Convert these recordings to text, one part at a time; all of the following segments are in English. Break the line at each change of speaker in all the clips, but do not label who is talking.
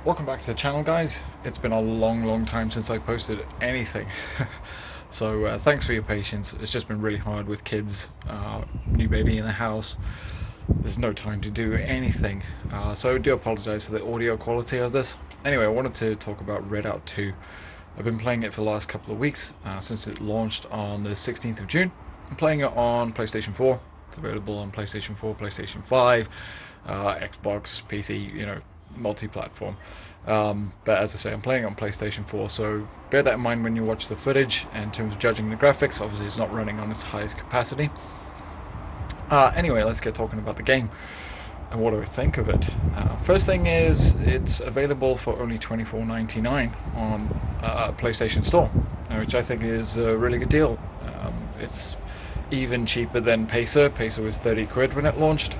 Welcome back to the channel, guys. It's been a long time since I posted anything. So thanks for your patience. It's just been really hard with kids, new baby in the house. There's no time to do anything. So I do apologize for the audio quality of this. Anyway, I wanted to talk about Redout 2. I've been playing it for the last couple of weeks, since it launched on the 16th of June. I'm playing it on PlayStation 4. It's available on PlayStation 4, PlayStation 5, Xbox, PC, multi-platform. But as I say, I'm playing on PlayStation 4, so bear that in mind when you watch the footage. In terms of judging the graphics, obviously it's not running on its highest capacity. Anyway, let's get talking about the game and what do I think of it. First thing is, it's available for only $24.99 on PlayStation Store, which I think is a really good deal. It's even cheaper than Pacer. Pacer was 30 quid when it launched,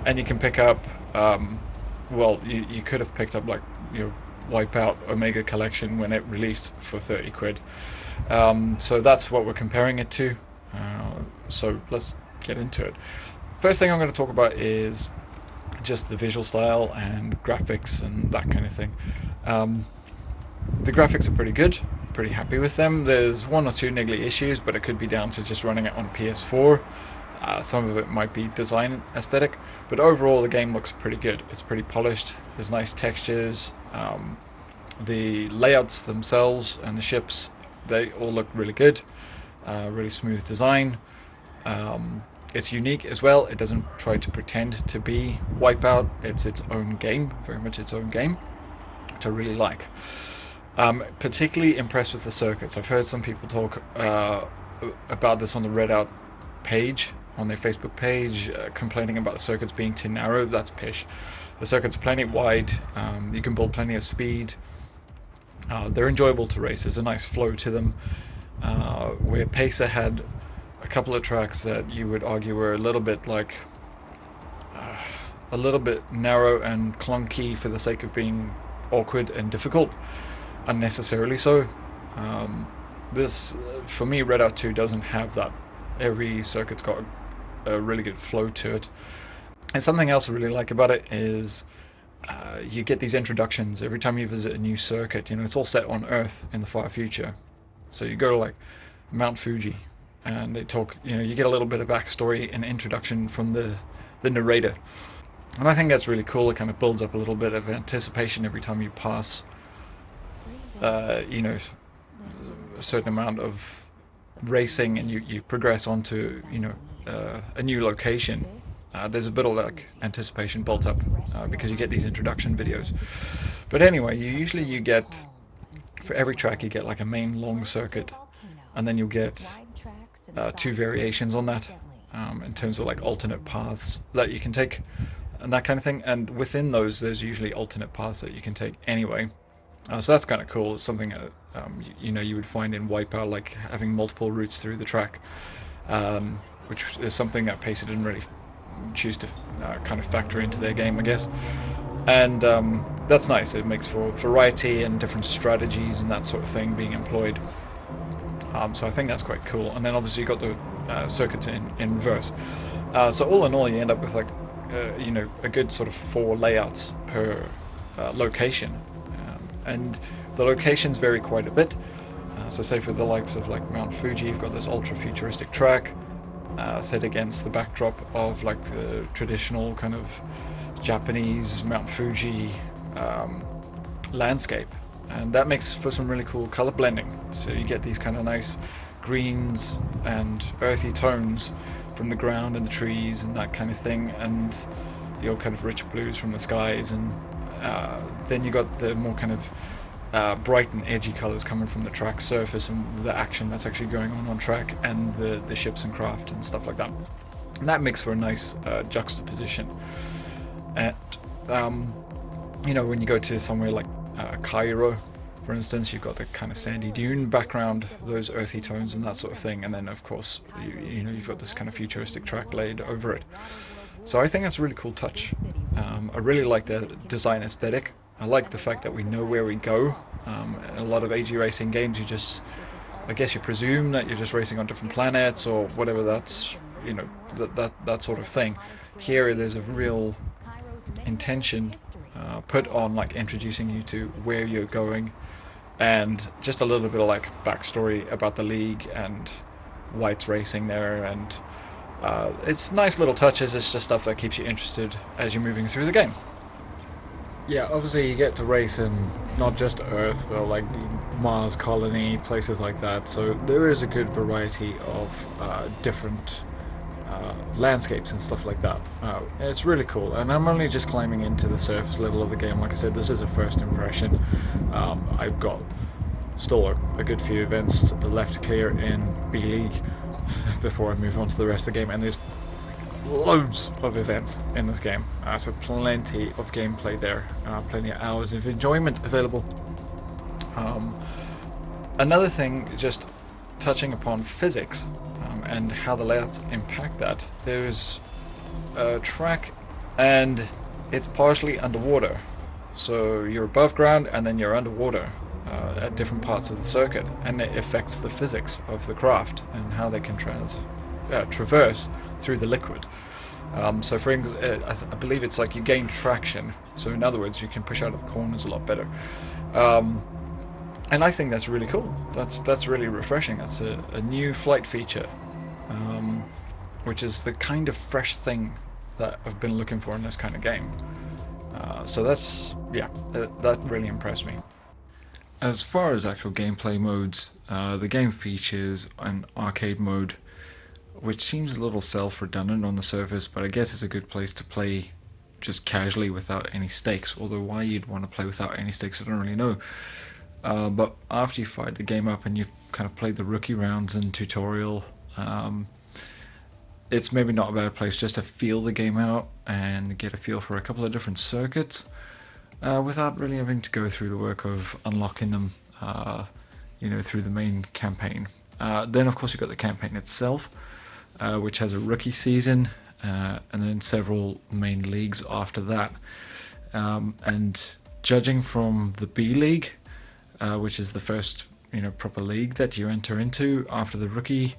and you can pick up well, you could have picked up like Wipeout Omega Collection when it released for 30 quid. So that's what we're comparing it to. So let's get into it. First thing I'm going to talk about is just the visual style and graphics and that kind of thing. The graphics are pretty good, pretty happy with them. There's one or two niggly issues, but it could be down to just running it on PS4. Some of it might be design aesthetic, but overall the game looks pretty good. It's pretty polished, there's nice textures, the layouts themselves and the ships, they all look really good, really smooth design. It's unique as well. It doesn't try to pretend to be Wipeout. It's its own game, very much its own game, which I really like. Particularly impressed with the circuits. I've heard some people talk about this on the Redout page, on their Facebook page, complaining about the circuits being too narrow. That's pish. The circuits are plenty wide. You can build plenty of speed. They're enjoyable to race. There's a nice flow to them. Where Pacer had a couple of tracks that you would argue were a little bit narrow and clunky for the sake of being awkward and difficult, unnecessarily so. This, for me, Redout 2 doesn't have that. Every circuit's got a really good flow to it. And something else I really like about it is you get these introductions every time you visit a new circuit. It's all set on Earth in the far future. So you go to like Mount Fuji, and they talk. You get a little bit of backstory and introduction from the narrator, and I think that's really cool. It kind of builds up a little bit of anticipation every time you pass. A certain amount of racing, and you progress onto a new location. There's a bit of like anticipation built up because you get these introduction videos. But anyway, you get, for every track you get like a main long circuit, and then you'll get two variations on that, in terms of like alternate paths that you can take and that kind of thing. And within those, there's usually alternate paths that you can take anyway. So that's kind of cool. It's something you would find in Wipeout, like having multiple routes through the track, which is something that Pacer didn't really choose to kind of factor into their game, I guess. And that's nice. It makes for variety and different strategies and that sort of thing being employed. So I think that's quite cool. And then obviously you got the circuits in reverse. So all in all, you end up with like a good sort of 4 layouts per location. And the locations vary quite a bit. So say for the likes of like Mount Fuji, you've got this ultra futuristic track set against the backdrop of like the traditional kind of Japanese Mount Fuji landscape, and that makes for some really cool color blending. So you get these kind of nice greens and earthy tones from the ground and the trees and that kind of thing, and your kind of rich blues from the skies, and then you got the more kind of bright and edgy colors coming from the track surface and the action that's actually going on track, and the ships and craft and stuff like that. And that makes for a nice juxtaposition. And when you go to somewhere like Cairo, for instance, you've got the kind of sandy dune background, those earthy tones and that sort of thing, and then of course you've got this kind of futuristic track laid over it. So I think that's a really cool touch. I really like the design aesthetic. I like the fact that we know where we go. In a lot of AG racing games, I guess you presume that you're just racing on different planets or whatever. That's that sort of thing. Here, there's a real intention put on like introducing you to where you're going, and just a little bit of like backstory about the league and why it's racing there, and it's nice little touches. It's just stuff that keeps you interested as you're moving through the game. Yeah, obviously you get to race in not just Earth, but like the Mars colony, places like that. So there is a good variety of different landscapes and stuff like that. It's really cool, and I'm only just climbing into the surface level of the game. Like I said, this is a first impression. I've got still a good few events left to clear in B League before I move on to the rest of the game, and there's loads of events in this game, so plenty of gameplay there, plenty of hours of enjoyment available. Um, Another thing, just touching upon physics and how the layouts impact that. There's a track, and it's partially underwater, so you're above ground and then you're underwater at different parts of the circuit, and it affects the physics of the craft and how they can traverse through the liquid. So for I believe it's like you gain traction. So in other words, you can push out of the corners a lot better. Um, and I think that's really cool. That's really refreshing. That's a new flight feature, um, which is the kind of fresh thing that I've been looking for in this kind of game. So that really impressed me. As far as actual gameplay modes, the game features an arcade mode, which seems a little self-redundant on the surface, but I guess it's a good place to play just casually without any stakes. Although why you'd want to play without any stakes, I don't really know. But after you fire the game up and you've kind of played the rookie rounds and tutorial, it's maybe not a bad place just to feel the game out and get a feel for a couple of different circuits without really having to go through the work of unlocking them, through the main campaign. Then, of course, you've got the campaign itself, which has a rookie season and then several main leagues after that. And judging from the B League, which is the first proper league that you enter into after the rookie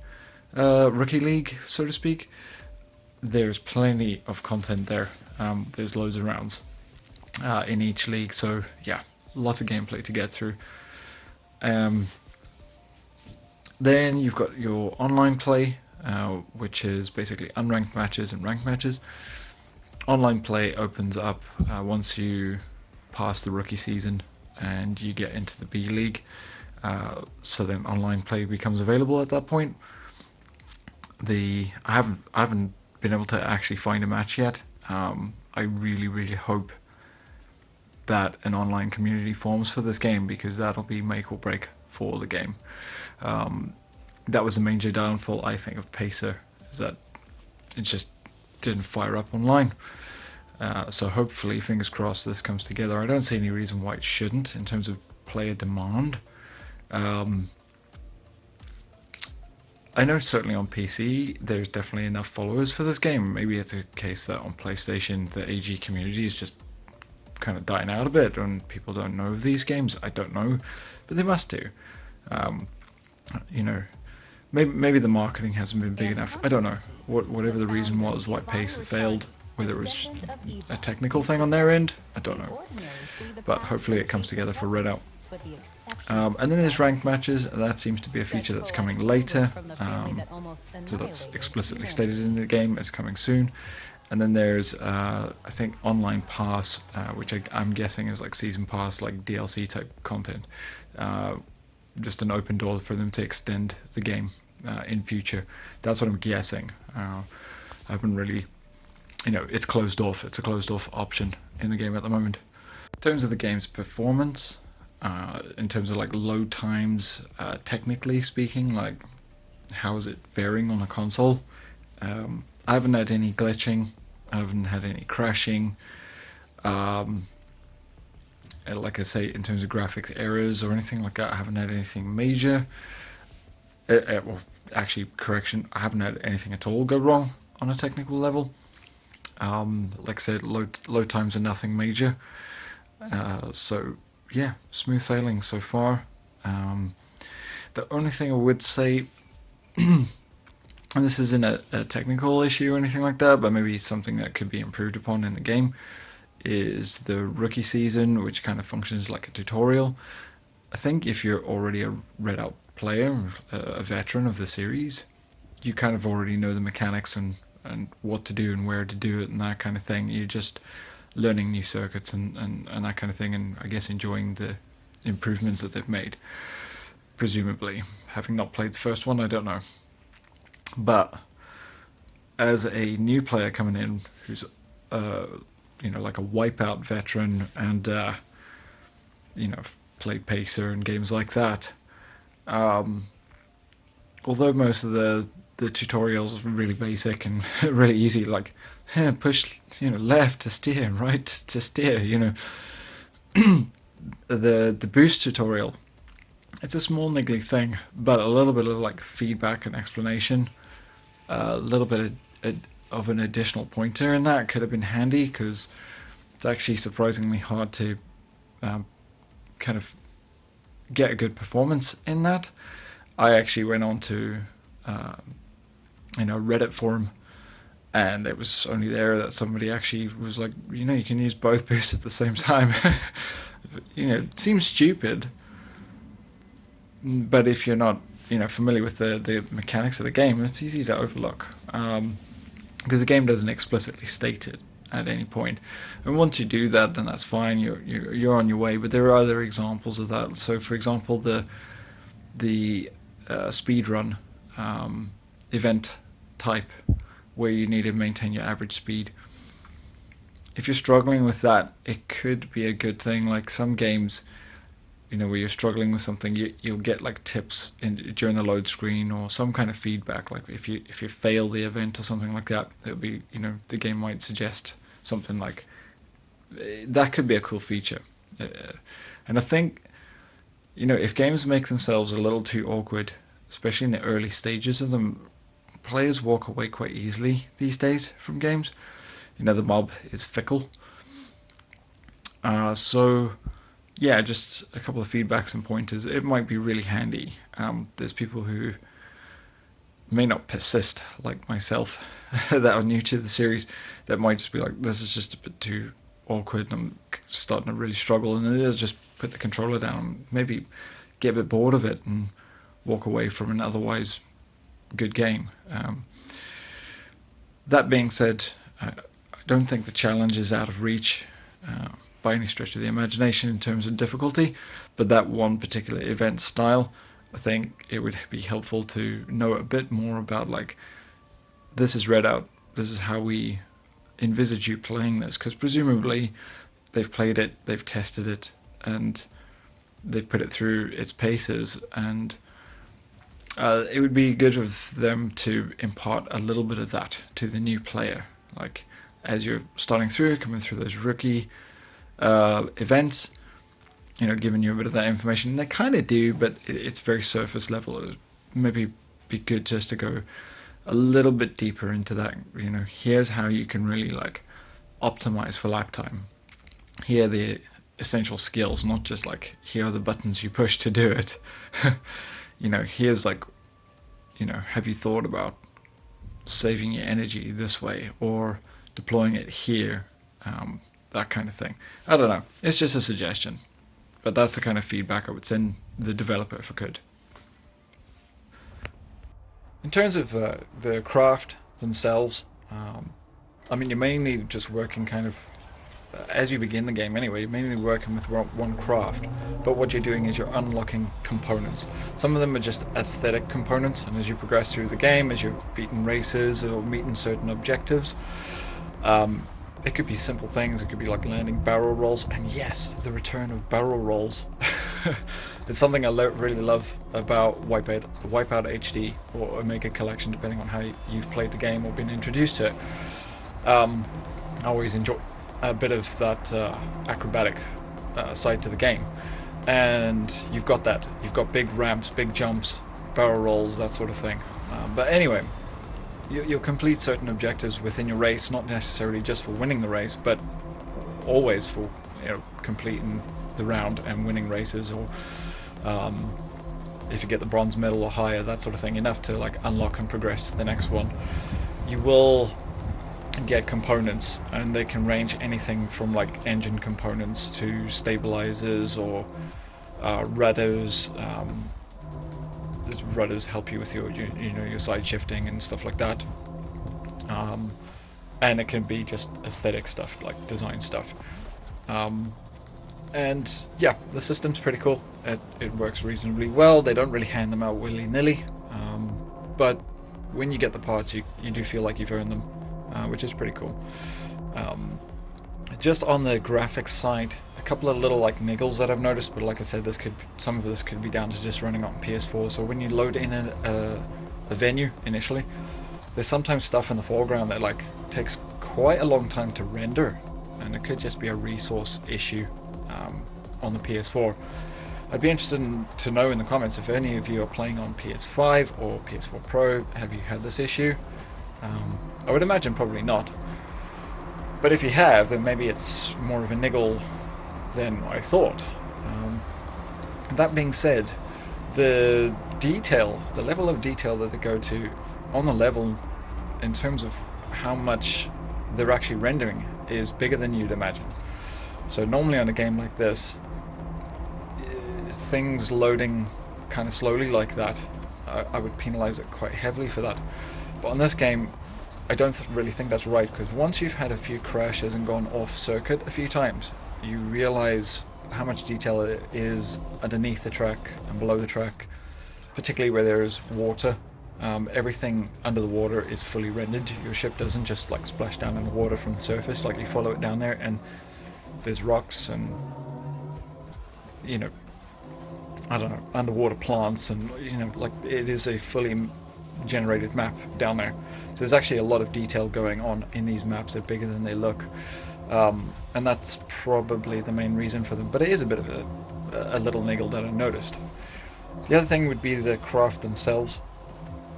league, so to speak, there's plenty of content there. There's loads of rounds in each league, so yeah, lots of gameplay to get through. Then you've got your online play, which is basically unranked matches and ranked matches. Online play opens up once you pass the rookie season and you get into the B League. So then online play becomes available at that point. I haven't been able to actually find a match yet. I really, really hope that an online community forms for this game, because that'll be make or break for the game. That was a major downfall, I think, of Pacer, is that it just didn't fire up online. So hopefully, fingers crossed, this comes together. I don't see any reason why it shouldn't in terms of player demand. I know certainly on PC there's definitely enough followers for this game. Maybe it's a case that on PlayStation the AG community is just kind of dying out a bit and people don't know of these games. I don't know, but they must do. Maybe the marketing hasn't been big enough. I don't know. Whatever the reason was why Pace failed, whether it was a technical thing on their end, I don't know. But hopefully it comes together for Redout. And then there's ranked matches. That seems to be a feature that's coming later. So that's explicitly stated in the game. It's coming soon. And then there's, I think, online pass, which I'm guessing is like season pass, like DLC type content. Just an open door for them to extend the game in future. That's what I'm guessing. I haven't really, it's closed off. It's a closed off option in the game at the moment. In terms of the game's performance, in terms of like load times, technically speaking, like how is it faring on a console? I haven't had any glitching. I haven't had any crashing. Like I say, in terms of graphics errors or anything like that, I haven't had anything major. Well, actually, correction, I haven't had anything at all go wrong on a technical level. Like I said, load times are nothing major. So yeah, smooth sailing so far. The only thing I would say, and this isn't a technical issue or anything like that, but maybe something that could be improved upon in the game, is the rookie season, which kind of functions like a tutorial. I think if you're already a Redout player, a veteran of the series, you kind of already know the mechanics and what to do and where to do it and that kind of thing. You're just learning new circuits and that kind of thing, and I guess enjoying the improvements that they've made. Presumably, having not played the first one, I don't know. But as a new player coming in who's like a wipeout veteran and played Pacer and games like that, although most of the tutorials are really basic and really easy, like push left to steer and right to steer, the boost tutorial, it's a small niggly thing, but a little bit of like feedback and explanation, a little bit of an additional pointer in that could have been handy, because it's actually surprisingly hard to kind of get a good performance in that. I actually went on to Reddit forum, and it was only there that somebody actually was like, you can use both boosts at the same time. It seems stupid, but if you're not familiar with the mechanics of the game, it's easy to overlook, because the game doesn't explicitly state it at any point. And once you do that, then that's fine. You're on your way. But there are other examples of that. So, for example, the speedrun event type, where you need to maintain your average speed. If you're struggling with that, it could be a good thing. Like some games, where you're struggling with something, you'll get like tips during the load screen or some kind of feedback. Like if you fail the event or something like that, it'll be the game might suggest something like that. Could be a cool feature. And I think if games make themselves a little too awkward, especially in the early stages of them, players walk away quite easily these days from games. The mob is fickle. So yeah, just a couple of feedbacks and pointers. It might be really handy. There's people who may not persist, like myself, that are new to the series, that might just be like, this is just a bit too awkward, and I'm starting to really struggle, and they'll just put the controller down, maybe get a bit bored of it, and walk away from an otherwise good game. That being said, I don't think the challenge is out of reach by any stretch of the imagination in terms of difficulty, but that one particular event style, I think it would be helpful to know a bit more about, like, this is Redout, this is how we envisage you playing this, because presumably they've played it, they've tested it, and they've put it through its paces, and it would be good of them to impart a little bit of that to the new player, like as you're starting through, coming through those rookie events, giving you a bit of that information. And they kind of do, but it's very surface level. It would maybe be good just to go a little bit deeper into that. Here's how you can really like optimize for lap time. Here are the essential skills, not just like here are the buttons you push to do it. Here's like, have you thought about saving your energy this way or deploying it here? That kind of thing. I don't know. It's just a suggestion. But that's the kind of feedback I would send the developer if I could. In terms of the craft themselves, you're mainly just working kind of, as you begin the game anyway, you're mainly working with one craft. But what you're doing is you're unlocking components. Some of them are just aesthetic components, and as you progress through the game, as you're beating races or meeting certain objectives, it could be simple things. It could be like landing barrel rolls, and yes, the return of barrel rolls. It's something I really love about Wipeout HD or Omega Collection, depending on how you've played the game or been introduced to it. I always enjoy a bit of that acrobatic side to the game, and you've got that. You've got big ramps, big jumps, barrel rolls, that sort of thing. But anyway, you'll complete certain objectives within your race, not necessarily just for winning the race, but always for completing the round and winning races, or if you get the bronze medal or higher, that sort of thing, enough to like unlock and progress to the next one. You will get components, and they can range anything from like engine components to stabilizers or rudders. Rudders help you with your your side shifting and stuff like that. Um, and it can be just aesthetic stuff like design stuff. Um, and yeah, the system's pretty cool. It works reasonably well. They don't really hand them out willy-nilly, but when you get the parts, you do feel like you've earned them, which is pretty cool. Um, just on the graphics side, a couple of little like niggles that I've noticed, but like I said, some of this could be down to just running on PS4. So when you load in a venue initially, there's sometimes stuff in the foreground that like takes quite a long time to render, and it could just be a resource issue on the PS4. I'd be interested to know in the comments if any of you are playing on PS5 or PS4 Pro. Have you had this issue? I would imagine probably not. But if you have, then maybe it's more of a niggle than I thought. That being said, the level of detail that they go to on the level in terms of how much they're actually rendering is bigger than you'd imagine. So normally on a game like this, things loading kind of slowly like that, I would penalize it quite heavily for that. But on this game, I don't really think that's right, because once you've had a few crashes and gone off circuit a few times, you realize how much detail it is underneath the track and below the track, particularly where there's water. Everything under the water is fully rendered. Your ship doesn't just like splash down in the water from the surface, like you follow it down there and there's rocks and I don't know, underwater plants, and like it is a fully generated map down there. So there's actually a lot of detail going on in these maps. They're bigger than they look, and that's probably the main reason for them. But it is a bit of a little niggle that I noticed. The other thing would be the craft themselves.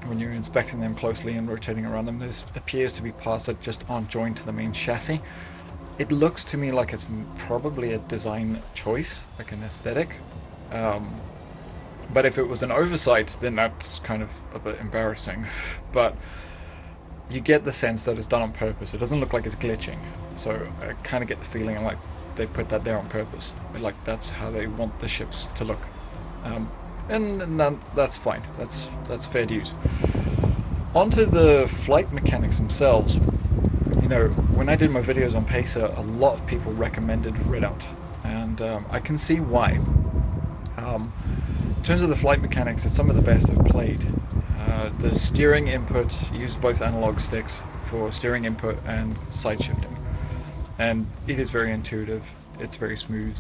When you're inspecting them closely and rotating around them, there appears to be parts that just aren't joined to the main chassis. It looks to me like it's probably a design choice, like an aesthetic. But if it was an oversight, then that's kind of a bit embarrassing. But you get the sense that it's done on purpose. It doesn't look like it's glitching. So I kind of get the feeling like they put that there on purpose. Like that's how they want the ships to look. And that's fine. That's fair dues. Onto the flight mechanics themselves. When I did my videos on Pacer, a lot of people recommended Redout, and I can see why. In terms of the flight mechanics, it's some of the best I've played. The steering input, use both analog sticks for steering input and side shifting, and it is very intuitive. It's very smooth.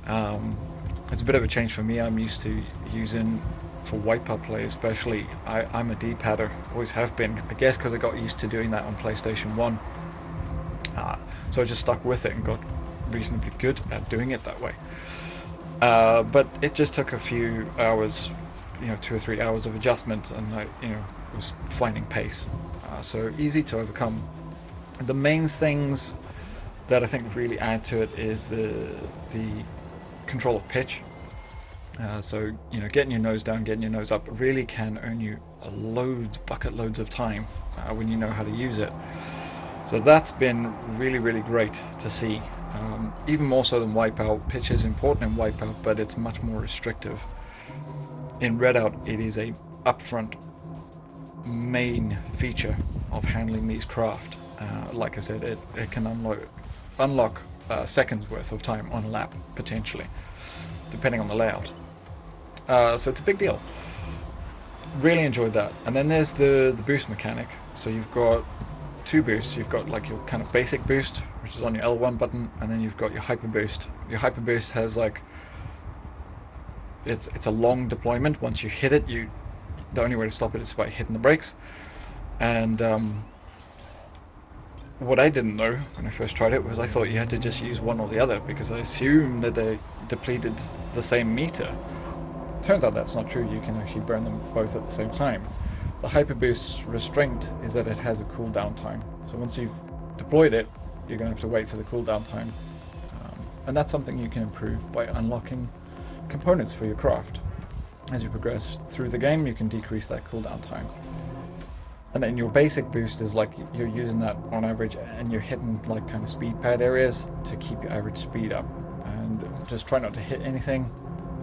It's a bit of a change for me. I'm used to using, for wipeout play especially, I'm a D-padder, always have been, I guess because I got used to doing that on PlayStation 1. So I just stuck with it and got reasonably good at doing it that way. But it just took a few hours, 2 or 3 hours of adjustment, and I was finding pace. So easy to overcome. The main things that I think really add to it is the control of pitch. So getting your nose down, getting your nose up really can earn you bucket loads of time when you know how to use it. So that's been really, really great to see. Even more so than wipeout. Pitch is important in wipeout, but it's much more restrictive. In Redout, it is a upfront main feature of handling these craft. Like I said, it can unlock seconds worth of time on a lap, potentially, depending on the layout. So it's a big deal. Really enjoyed that. And then there's the boost mechanic. So you've got two boosts. You've got like your kind of basic boost, which is on your L1 button, and then you've got your hyper boost. Your hyper boost has like it's a long deployment. Once you hit it, the only way to stop it is by hitting the brakes. And what I didn't know when I first tried it was I thought you had to just use one or the other, because I assumed that they depleted the same meter. Turns out that's not true. You can actually burn them both at the same time. The hyper boost's restraint is that it has a cooldown time. So once you've deployed it, you're going to have to wait for the cooldown time. And that's something you can improve by unlocking components for your craft. As you progress through the game, you can decrease that cooldown time. And then your basic boost is like you're using that on average, and you're hitting like kind of speed pad areas to keep your average speed up, and just try not to hit anything,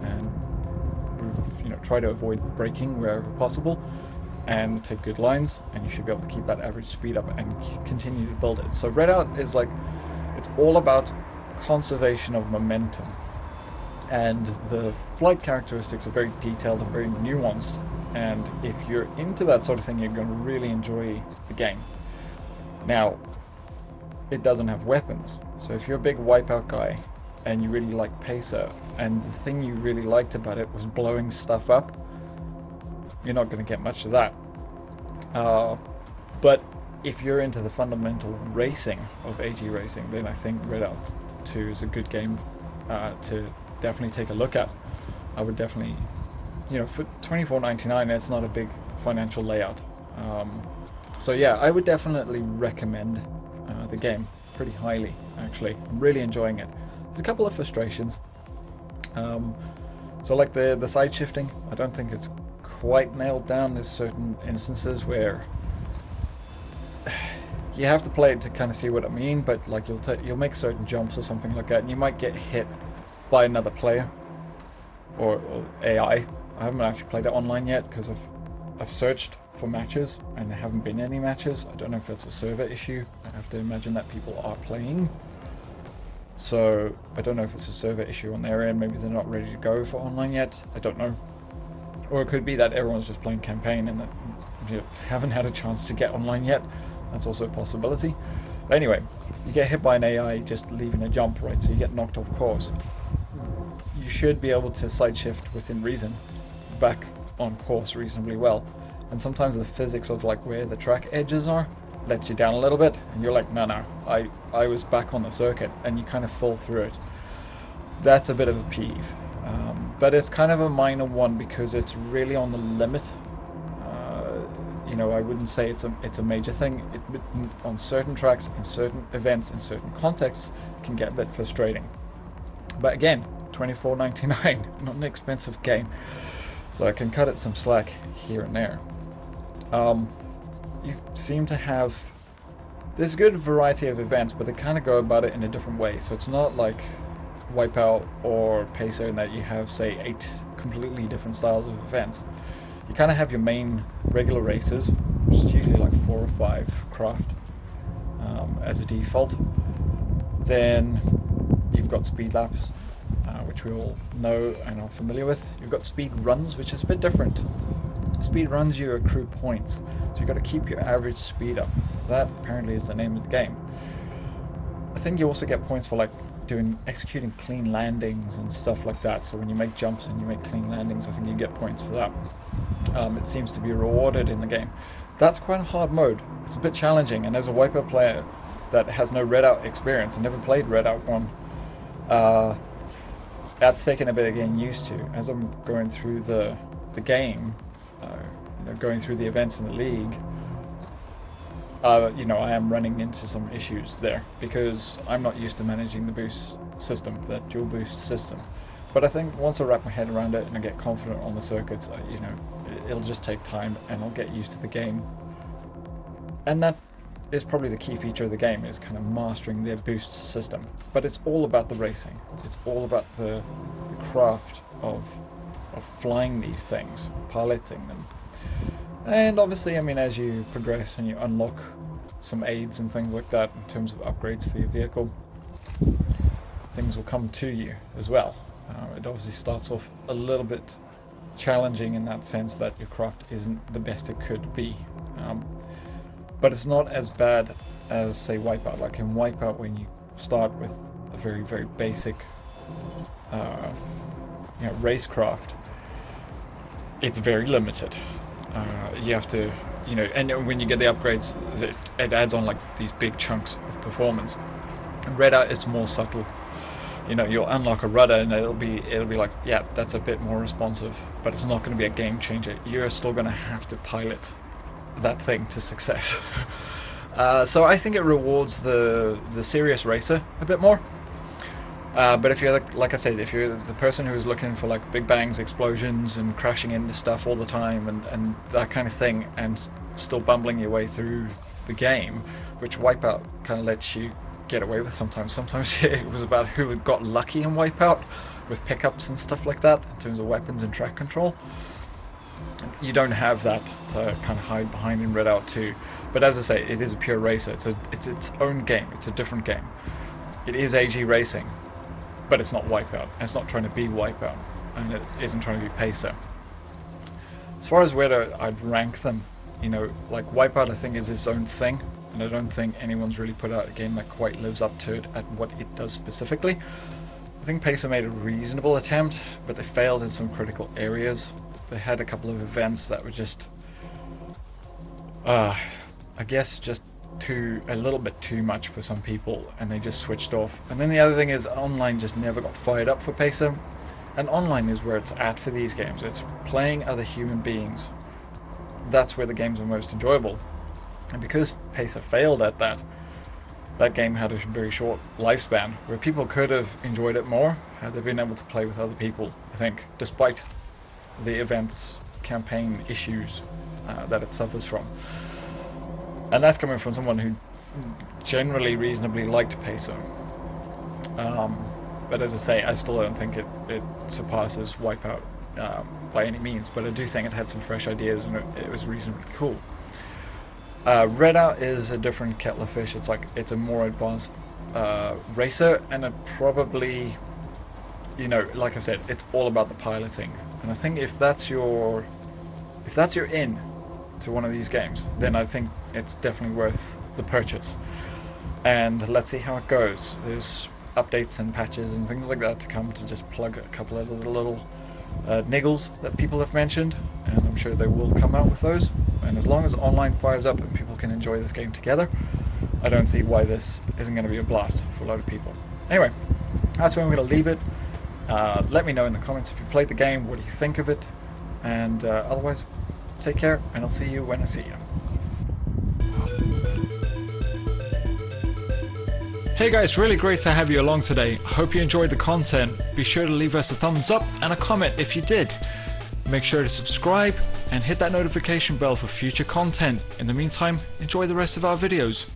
and try to avoid braking wherever possible, and take good lines, and you should be able to keep that average speed up and continue to build it. So Redout is like, it's all about conservation of momentum, and the flight characteristics are very detailed and very nuanced. And if you're into that sort of thing, you're going to really enjoy the game. Now, it doesn't have weapons, so if you're a big wipeout guy and you really like Pacer, and the thing you really liked about it was blowing stuff up, you're not going to get much of that. But if you're into the fundamental racing of AG racing, then I think Redout 2 is a good game to definitely take a look at. I would definitely, for $24.99, that's not a big financial layout. So yeah, I would definitely recommend the game pretty highly, actually. I'm really enjoying it. There's a couple of frustrations. So like the side shifting, I don't think it's quite nailed down. There's certain instances where you have to play it to kind of see what I mean, but like you'll make certain jumps or something like that, and you might get hit by another player or AI. I haven't actually played it online yet because I've searched for matches and there haven't been any matches. I don't know if that's a server issue. I have to imagine that people are playing. So I don't know if it's a server issue on their end. Maybe they're not ready to go for online yet. I don't know. Or it could be that everyone's just playing campaign and that you haven't had a chance to get online yet. That's also a possibility. But anyway, you get hit by an AI just leaving a jump, right? So you get knocked off course. You should be able to side shift within reason back on course reasonably well. And sometimes the physics of like where the track edges are lets you down a little bit, and you're like, no, I was back on the circuit, and you kind of fall through it. That's a bit of a peeve. But it's kind of a minor one because it's really on the limit. I wouldn't say it's a major thing. On certain tracks, in certain events, in certain contexts, it can get a bit frustrating. But again, $24.99, not an expensive game, so I can cut it some slack here and there. You seem to have, there's a good variety of events, but they kind of go about it in a different way. So it's not like Wipeout or Pacer in that you have, say, 8 completely different styles of events. You kind of have your main regular races, which is usually like 4 or 5 craft as a default. Then you've got speed laps, which we all know and are familiar with. You've got speed runs, which is a bit different. Speed runs, you accrue points, so you've got to keep your average speed up. That apparently is the name of the game. I think you also get points for like executing clean landings and stuff like that. So when you make jumps and you make clean landings, I think you get points for that. It seems to be rewarded in the game. That's quite a hard mode. It's a bit challenging, and as a Wipeout player that has no Redout experience and never played Redout 1, that's taken a bit of getting used to. As I'm going through the game, going through the events in the league, I am running into some issues there because I'm not used to managing the boost system, that dual boost system. But I think once I wrap my head around it and I get confident on the circuits, it'll just take time and I'll get used to the game. And that is probably the key feature of the game, is kind of mastering their boost system. But it's all about the racing. It's all about the craft of flying these things, piloting them. And obviously, as you progress and you unlock some aids and things like that in terms of upgrades for your vehicle, things will come to you as well. It obviously starts off a little bit challenging in that sense that your craft isn't the best it could be. But it's not as bad as, say, Wipeout. Like in Wipeout, when you start with a very, very basic racecraft, it's very limited. You have to, and when you get the upgrades, it adds on like these big chunks of performance. In Redout, it's more subtle. You'll unlock a rudder and it'll be like, yeah, that's a bit more responsive, but it's not going to be a game changer. You're still going to have to pilot that thing to success. So I think it rewards the serious racer a bit more. But if you're, like I said, if you're the person who is looking for like big bangs, explosions, and crashing into stuff all the time and that kind of thing, and still bumbling your way through the game, which Wipeout kind of lets you get away with sometimes. Sometimes it was about who had got lucky in Wipeout with pickups and stuff like that in terms of weapons and track control. You don't have that to kind of hide behind in Redout 2. But as I say, it is a pure racer. It's its own game. It's a different game. It is AG racing, but it's not Wipeout. It's not trying to be Wipeout, and it isn't trying to be Pacer. As far as where I'd rank them, you know, like Wipeout I think is its own thing, and I don't think anyone's really put out a game that quite lives up to it at what it does specifically. I think Pacer made a reasonable attempt, but they failed in some critical areas. They had a couple of events that were just, I guess, just a little bit too much for some people, and they just switched off. And then the other thing is, online just never got fired up for Pacer. And online is where it's at for these games. It's playing other human beings. That's where the games are most enjoyable. And because Pacer failed at that, that game had a very short lifespan, where people could have enjoyed it more had they been able to play with other people, I think, despite the event's campaign issues that it suffers from. And that's coming from someone who generally reasonably liked Pacer. But as I say, I still don't think it surpasses Wipeout by any means, but I do think it had some fresh ideas and it was reasonably cool. Redout is a different kettle of fish. It's a more advanced racer, and it probably, you know, like I said, it's all about the piloting. And I think if that's your in to one of these games, then I think it's definitely worth the purchase. And let's see how it goes. There's updates and patches and things like that to come to just plug a couple of the little niggles that people have mentioned, and I'm sure they will come out with those. And as long as online fires up and people can enjoy this game together, I don't see why this isn't going to be a blast for a lot of people. Anyway, that's where I'm going to leave it. Let me know in the comments if you played the game, what do you think of it, and otherwise, take care, and I'll see you when I see you. Hey guys, really great to have you along today. I hope you enjoyed the content. Be sure to leave us a thumbs up and a comment if you did. Make sure to subscribe and hit that notification bell for future content. In the meantime, enjoy the rest of our videos.